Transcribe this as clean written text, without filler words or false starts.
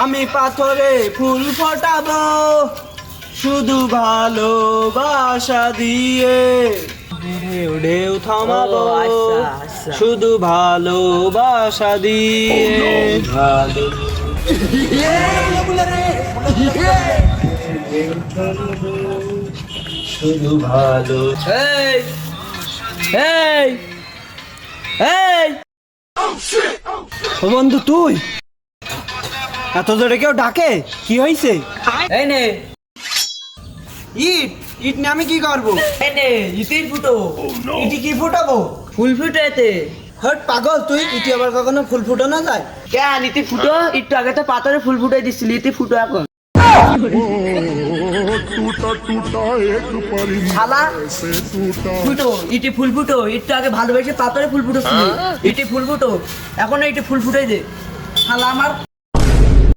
আমি পাথরে ফুল ফোটাবো শুধু ভালোবাসা দিয়ে, ঢেউ ঢেউ থামাবো ও, আচ্ছা, আচ্ছা। শুধু ভালোবাসা দিয়ে। ভালো শুধু ভালো। এই এই এই ও বন্ধু, তুই এত জোরে কেউ ডাকে? কি হয়েছে? এই নে ইট ইট নিয়ে আমি কি করবো? এই নে ইতির ফুটো ইটি কি ফুটাবো? ফুল ফুটেতে হট পাগল তুই, ইটি আবার কখনো ফুল ফুটানো যায়? কেন ইতি ফুটো? একটু আগে তো পাথরে ফুল ফুটাই দিচ্ছিলি, ইতি ফুটো এখন टूटा टूटा एक परिंदा শালা से टूटा ফুটো ইটি ফুল ফুটো, একটু আগে ভালোবেসে পাথরে ফুল ফুটেছিলি, ইটি ফুল ফুটো এখন ইটি ফুল ফুটাই দে। শালা আমার